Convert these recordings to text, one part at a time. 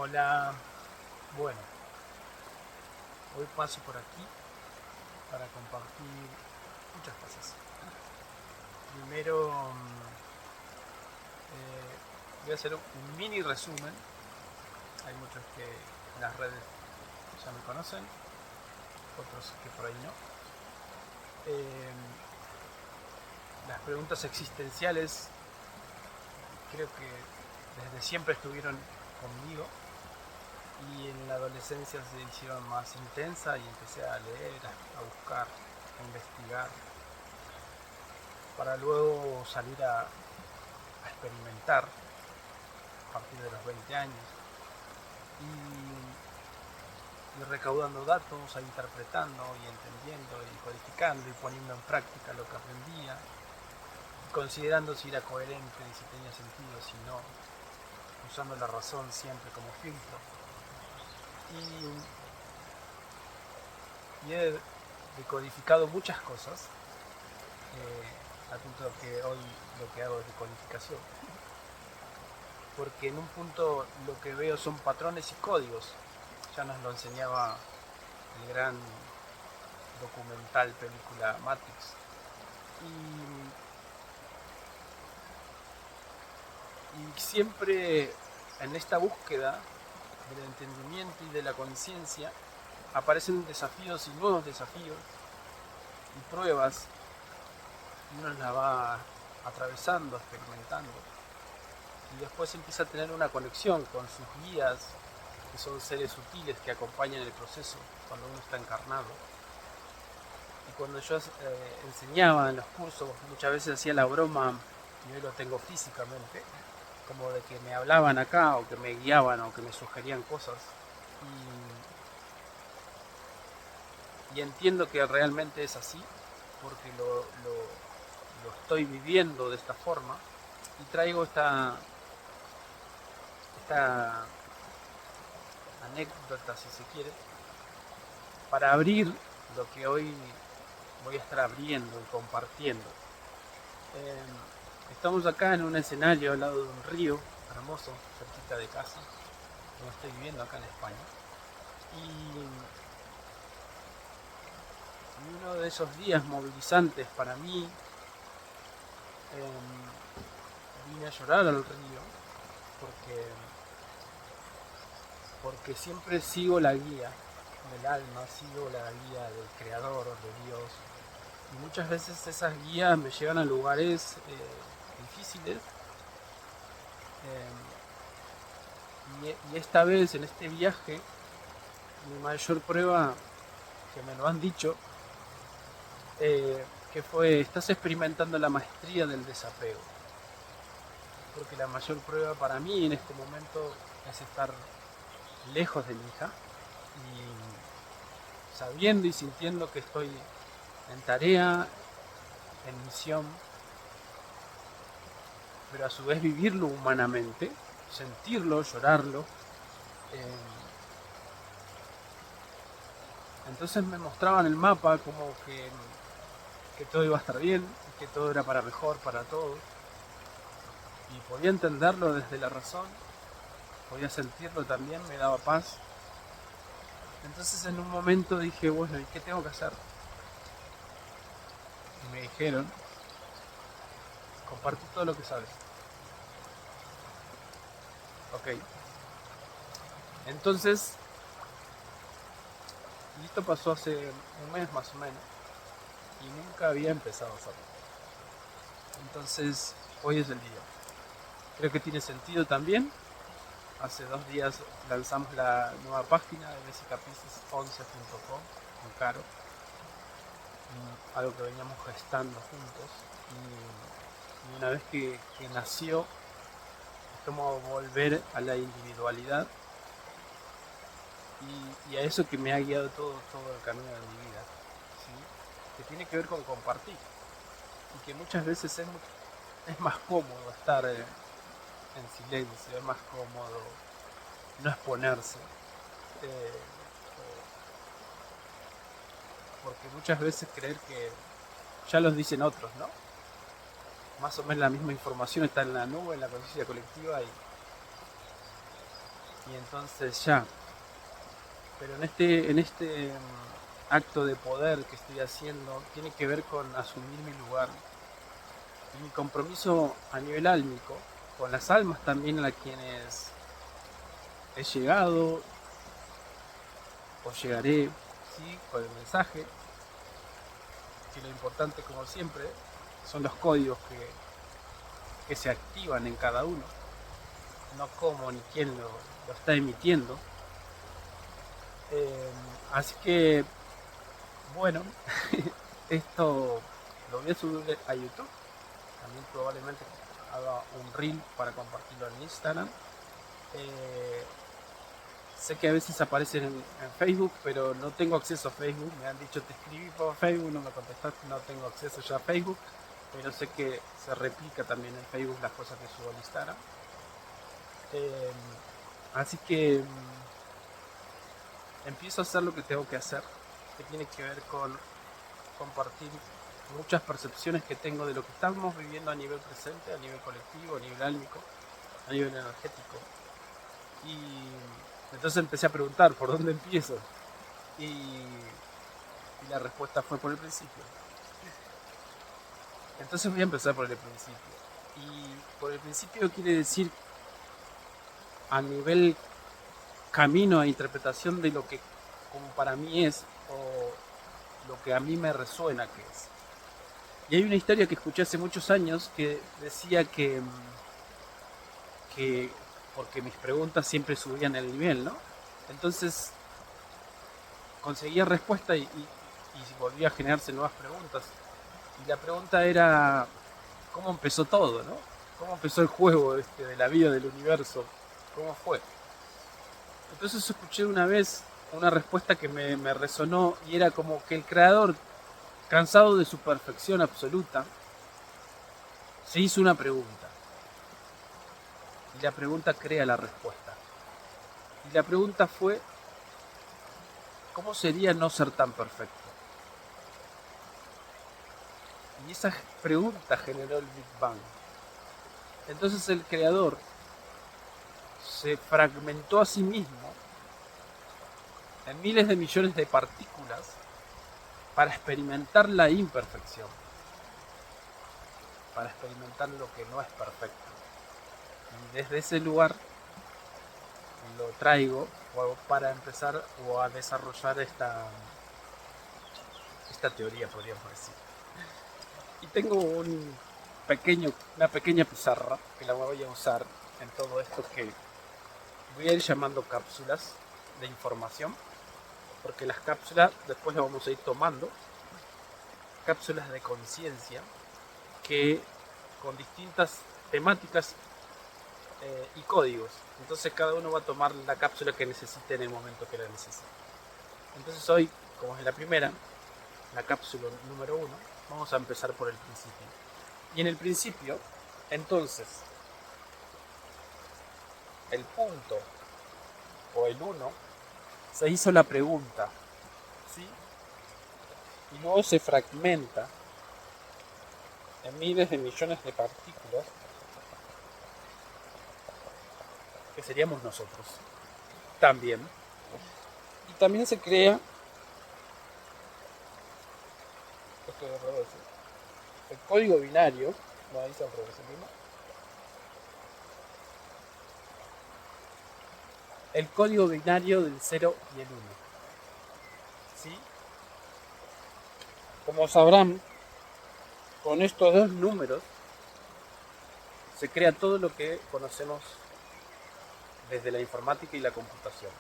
Hola, bueno, hoy paso por aquí para compartir muchas cosas. Primero, voy a hacer un mini resumen. Hay muchos que en las redes ya me conocen, otros que por ahí no. Eh, las preguntas existenciales creo que desde siempre estuvieron conmigo y en la adolescencia se hicieron más intensa y empecé a leer, a buscar, a investigar para luego salir a experimentar a partir de los 20 años y recaudando datos, a interpretando y entendiendo y codificando y poniendo en práctica lo que aprendía, considerando si era coherente y si tenía sentido, si no, usando la razón siempre como filtro. Y he decodificado muchas cosas, al punto que hoy lo que hago es decodificación. Porque en un punto lo que veo son patrones y códigos. Ya nos lo enseñaba el gran documental película Matrix. Y siempre en esta búsqueda del entendimiento y de la conciencia aparecen desafíos y nuevos desafíos y pruebas y uno las va atravesando, experimentando y después empieza a tener una conexión con sus guías, que son seres sutiles que acompañan el proceso cuando uno está encarnado. Y cuando yo enseñaba en los cursos, muchas veces hacía la broma, y hoy lo tengo físicamente, como de que me hablaban acá, o que me guiaban, o que me sugerían cosas. Y entiendo que realmente es así, porque lo estoy viviendo de esta forma, y traigo esta anécdota, si se quiere, para abrir lo que hoy voy a estar abriendo y compartiendo. Eh, Estamos acá en un escenario al lado de un río hermoso, cerquita de casa, donde estoy viviendo acá en España. Y uno de esos días movilizantes para mí, vine a llorar al río porque, porque siempre sigo la guía del alma, sigo la guía del creador, de Dios. Y muchas veces esas guías me llevan a lugares difíciles. Y esta vez, en este viaje, mi mayor prueba, que me lo han dicho, que fue, estás experimentando la maestría del desapego. Porque la mayor prueba para mí en este momento es estar lejos de mi hija y sabiendo y sintiendo que estoy en tarea, en misión, pero a su vez vivirlo humanamente, sentirlo, llorarlo. Eh, entonces me mostraban el mapa como que todo iba a estar bien, que todo era para mejor, para todos. Y podía entenderlo desde la razón, podía sentirlo también, me daba paz. Entonces en un momento dije, bueno, ¿y qué tengo que hacer? Y me dijeron, compartí todo lo que sabes. Ok. Entonces, y esto pasó hace un mes más o menos, y nunca había empezado a hacerlo. Entonces, hoy es el día. Creo que tiene sentido también. Hace 2 días lanzamos la nueva página de basicapices11.com con Caro, algo que veníamos gestando juntos. Y una vez que nació, es como volver a la individualidad y a eso que me ha guiado todo el camino de mi vida, ¿sí? Que tiene que ver con compartir y que muchas veces es más cómodo estar en silencio, es más cómodo no exponerse, eh, porque muchas veces creer que ya los dicen otros, ¿no? Más o menos la misma información está en la nube, en la conciencia colectiva y entonces ya. Pero en este acto de poder que estoy haciendo tiene que ver con asumir mi lugar y mi compromiso a nivel álmico, con las almas también a las quienes he llegado o llegaré, ¿sí? Con el mensaje, que lo importante como siempre son los códigos que se activan en cada uno, no cómo ni quién lo está emitiendo. Eh, Así que, bueno, esto lo voy a subir a YouTube. También probablemente haga un reel para compartirlo en Instagram. Eh, Sé que a veces aparecen en Facebook, pero no tengo acceso a Facebook. Me han dicho, te escribí por Facebook, no me contestaste, no tengo acceso ya a Facebook. Pero sé que se replica también en Facebook las cosas que subo al Instagram. Eh, Así que empiezo a hacer lo que tengo que hacer, que tiene que ver con compartir muchas percepciones que tengo de lo que estamos viviendo a nivel presente, a nivel colectivo, a nivel álmico, a nivel energético. Y entonces empecé a preguntar por dónde empiezo. Y la respuesta fue por el principio. Entonces voy a empezar por el principio. Y por el principio quiere decir a nivel camino a interpretación de lo que como para mí es o lo que a mí me resuena que es. Y hay una historia que escuché hace muchos años que decía que porque mis preguntas siempre subían el nivel, ¿no? Entonces conseguía respuesta y volvía a generarse nuevas preguntas. Y la pregunta era, ¿cómo empezó todo, no? ¿Cómo empezó el juego de la vida, del universo? ¿Cómo fue? Entonces escuché una vez una respuesta que me resonó y era como que el creador, cansado de su perfección absoluta, se hizo una pregunta. Y la pregunta crea la respuesta. Y la pregunta fue, ¿cómo sería no ser tan perfecto? Y esa pregunta generó el Big Bang. Entonces el creador se fragmentó a sí mismo en miles de millones de partículas para experimentar la imperfección, para experimentar lo que no es perfecto. Y desde ese lugar lo traigo para empezar o a desarrollar esta teoría, podríamos decir. Y tengo una pequeña pizarra que la voy a usar en todo esto, que voy a ir llamando cápsulas de información, porque las cápsulas después las vamos a ir tomando, cápsulas de conciencia que con distintas temáticas y códigos. Entonces cada uno va a tomar la cápsula que necesite en el momento que la necesite. Entonces hoy, como es la primera, la cápsula número 1, vamos a empezar por el principio. Y en el principio, entonces, el punto o el 1 se hizo la pregunta, ¿sí? Y luego se fragmenta en miles de millones de partículas que seríamos nosotros también. Y también se crea el código binario, no, ahí está al revés, el código binario del 0 y el 1. ¿Sí? Como sabrán, con estos dos números se crea todo lo que conocemos desde la informática y la computación.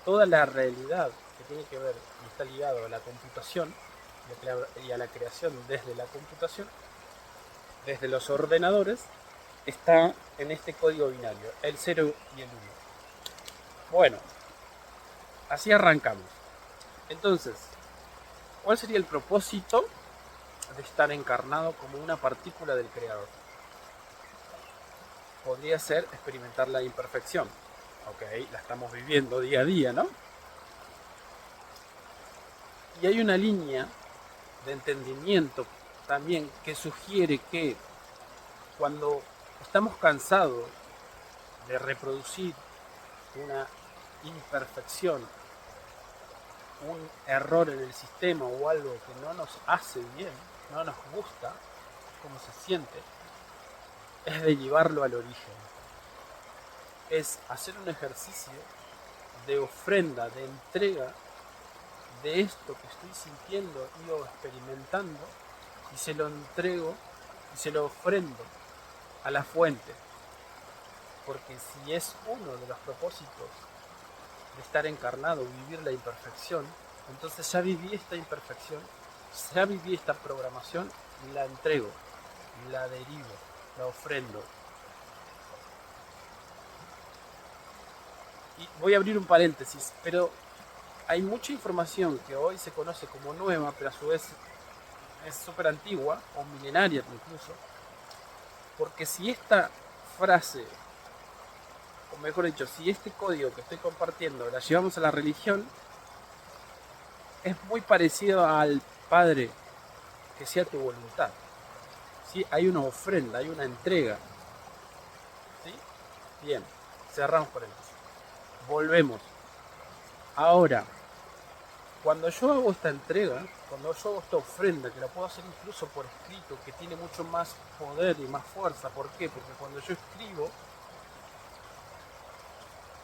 Toda la realidad que tiene que ver y está ligado a la computación y a la creación desde la computación, desde los ordenadores, está en este código binario, el 0 y el 1. Bueno, así arrancamos. Entonces, ¿cuál sería el propósito de estar encarnado como una partícula del creador? Podría ser experimentar la imperfección. Ok, la estamos viviendo día a día, ¿no? Y hay una línea de entendimiento también que sugiere que cuando estamos cansados de reproducir una imperfección, un error en el sistema o algo que no nos hace bien, no nos gusta, cómo se siente, es de llevarlo al origen. Es hacer un ejercicio de ofrenda, de entrega de esto que estoy sintiendo y o experimentando, y se lo entrego y se lo ofrendo a la fuente. Porque si es uno de los propósitos de estar encarnado, vivir la imperfección, entonces ya viví esta imperfección, ya viví esta programación y la entrego, la derivo, la ofrendo. Y voy a abrir un paréntesis, pero hay mucha información que hoy se conoce como nueva, pero a su vez es súper antigua o milenaria incluso, porque si esta frase, o mejor dicho, si este código que estoy compartiendo la llevamos a la religión, es muy parecido al Padre, que sea tu voluntad. ¿Sí? Hay una ofrenda, hay una entrega. ¿Sí? Bien, cerramos paréntesis. Volvemos. Ahora, cuando yo hago esta entrega, cuando yo hago esta ofrenda, que la puedo hacer incluso por escrito, que tiene mucho más poder y más fuerza. ¿Por qué? Porque cuando yo escribo,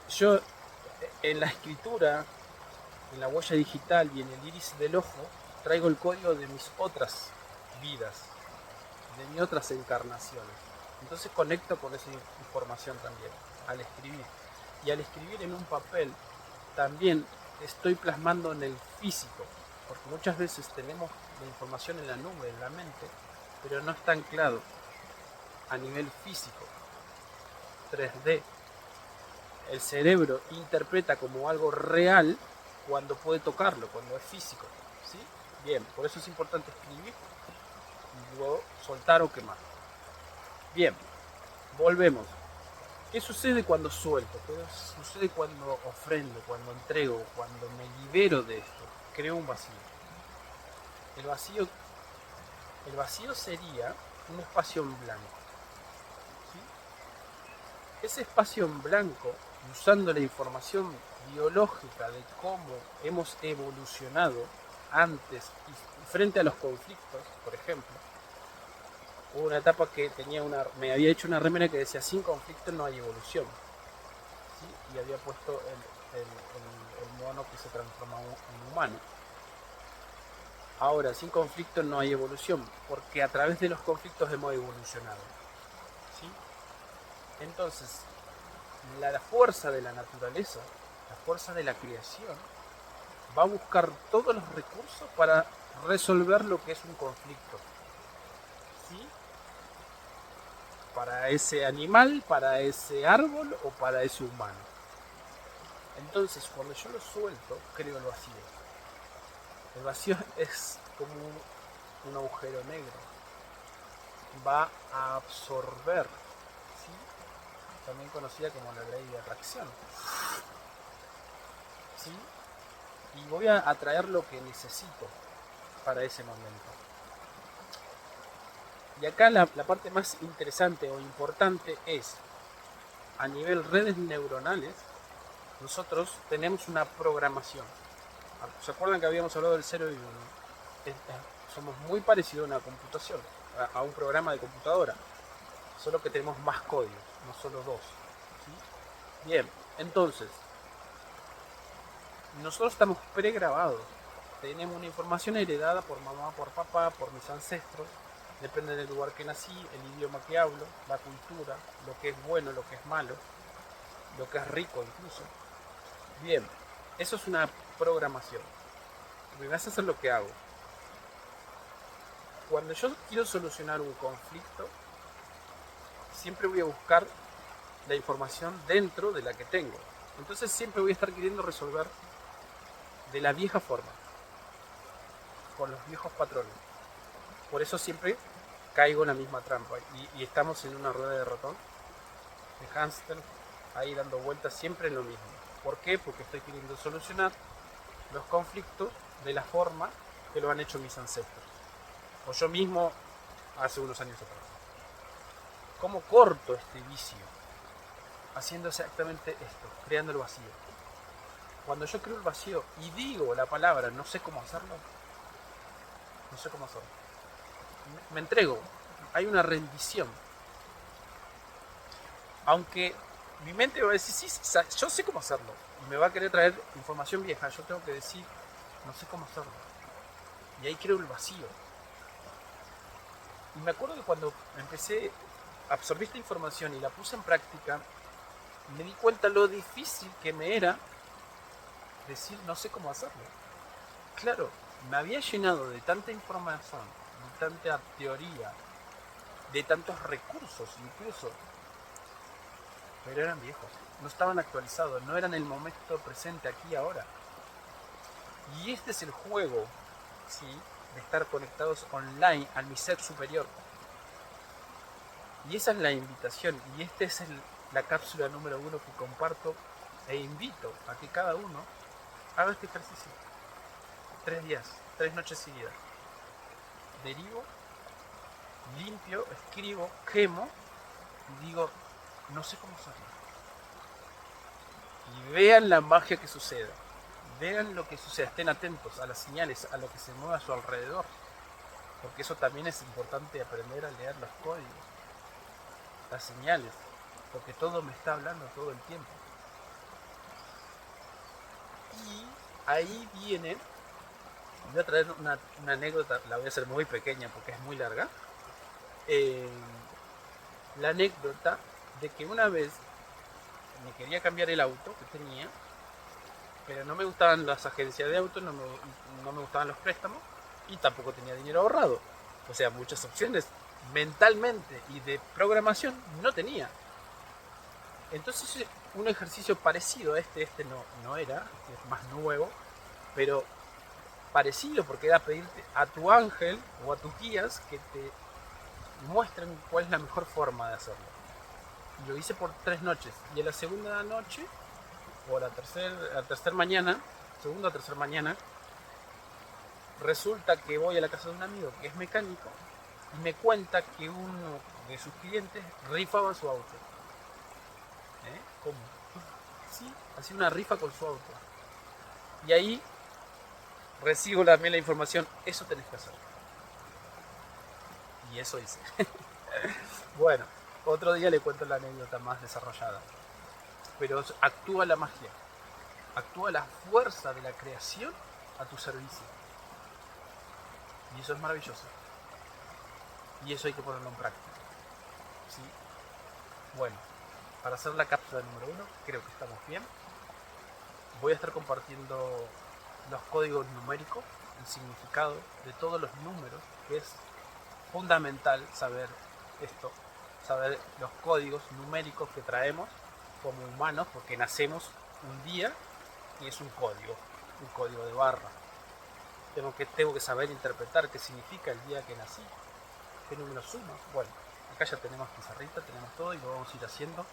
yo en la escritura, en la huella digital y en el iris del ojo, traigo el código de mis otras vidas, de mis otras encarnaciones. Entonces conecto con esa información también, al escribir. Y al escribir en un papel, también estoy plasmando en el físico, porque muchas veces tenemos la información en la nube, en la mente, pero no está anclado a nivel físico, 3D. El cerebro interpreta como algo real cuando puede tocarlo, cuando es físico. ¿Sí? Bien, por eso es importante escribir y luego soltar o quemar. Bien, volvemos. ¿Qué sucede cuando suelto? ¿Qué sucede cuando ofrendo, cuando entrego, cuando me libero de esto? Creo un vacío. El vacío sería un espacio en blanco. ¿Sí? Ese espacio en blanco, usando la información biológica de cómo hemos evolucionado antes y frente a los conflictos, por ejemplo, hubo una etapa que me había hecho una remera que decía: sin conflicto no hay evolución. ¿Sí? Y había puesto el mono que se transforma en humano. Ahora, sin conflicto no hay evolución, porque a través de los conflictos hemos evolucionado. ¿Sí? Entonces, la fuerza de la naturaleza, la fuerza de la creación, va a buscar todos los recursos para resolver lo que es un conflicto. ¿Sí? Para ese animal, para ese árbol o para ese humano. Entonces, cuando yo lo suelto, creo el vacío. El vacío es como un agujero negro. Va a absorber, ¿sí? También conocida como la ley de atracción. ¿Sí? Y voy a atraer lo que necesito para ese momento. Y acá la parte más interesante o importante es, a nivel redes neuronales, nosotros tenemos una programación. ¿Se acuerdan que habíamos hablado del 0 y 1? Somos muy parecidos a una computación, a un programa de computadora, solo que tenemos más códigos, no solo dos. ¿Sí? Bien, entonces, nosotros estamos pregrabados, tenemos una información heredada por mamá, por papá, por mis ancestros, depende del lugar que nací, el idioma que hablo, la cultura, lo que es bueno, lo que es malo, lo que es rico incluso. Bien, eso es una programación. Me vas a hacer lo que hago. Cuando yo quiero solucionar un conflicto, siempre voy a buscar la información dentro de la que tengo. Entonces siempre voy a estar queriendo resolver de la vieja forma, con los viejos patrones. Por eso siempre caigo en la misma trampa y estamos en una rueda de ratón, de hámster, ahí dando vueltas siempre en lo mismo. ¿Por qué? Porque estoy queriendo solucionar los conflictos de la forma que lo han hecho mis ancestros, o yo mismo hace unos años atrás. ¿Cómo corto este vicio? haciendo exactamente esto, creando el vacío. Cuando yo creo el vacío y digo la palabra no sé cómo hacerlo, no sé cómo hacerlo. Me entrego, hay una rendición. Aunque mi mente va a decir, sí, yo sé cómo hacerlo, y me va a querer traer información vieja, yo tengo que decir, no sé cómo hacerlo. Y ahí creo el vacío. Y me acuerdo que cuando empecé, absorbí esta información y la puse en práctica, me di cuenta lo difícil que me era decir no sé cómo hacerlo. Claro, me había llenado de tanta información, de tanta teoría, de tantos recursos incluso, pero eran viejos, no estaban actualizados, no eran el momento presente aquí y ahora. Y este es el juego, ¿sí?, de estar conectados online a mi ser superior. Y esa es la invitación, y esta es la cápsula número 1 que comparto e invito a que cada uno haga este ejercicio. 3 días, 3 noches seguidas. Derivo, limpio, escribo, quemo y digo, no sé cómo hacerlo. Y vean la magia que sucede. Vean lo que sucede, estén atentos a las señales, a lo que se mueve a su alrededor. Porque eso también es importante, aprender a leer los códigos, las señales, porque todo me está hablando todo el tiempo. Y ahí viene, voy a traer una anécdota, la voy a hacer muy pequeña porque es muy larga. La anécdota de que una vez me quería cambiar el auto que tenía, pero no me gustaban las agencias de autos, no me gustaban los préstamos y tampoco tenía dinero ahorrado. O sea, muchas opciones mentalmente y de programación no tenía. Entonces un ejercicio parecido a este no era, es más nuevo, pero parecido porque era pedirte a tu ángel o a tus guías que te muestren cuál es la mejor forma de hacerlo. Y lo hice por 3 noches y en la segunda noche o la tercera mañana, segunda o tercera mañana, resulta que voy a la casa de un amigo que es mecánico y me cuenta que uno de sus clientes rifaba su auto. ¿Cómo? Sí, hacía una rifa con su auto. Y ahí recibo también la información, eso tenés que hacer. Y eso hice. Bueno, otro día le cuento la anécdota más desarrollada. Pero actúa la magia, actúa la fuerza de la creación a tu servicio. Y eso es maravilloso. Y eso hay que ponerlo en práctica. ¿Sí? Bueno, para hacer la cápsula número 1, creo que estamos bien. Voy a estar compartiendo los códigos numéricos, el significado de todos los números, que es fundamental saber esto, saber los códigos numéricos que traemos como humanos, porque nacemos un día y es un código de barra. Tengo que saber interpretar qué significa el día que nací, qué número suma. Bueno, acá ya tenemos pizarrita, tenemos todo y lo vamos a ir haciendo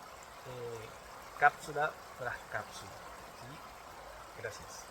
cápsula tras cápsula. ¿Sí? Gracias.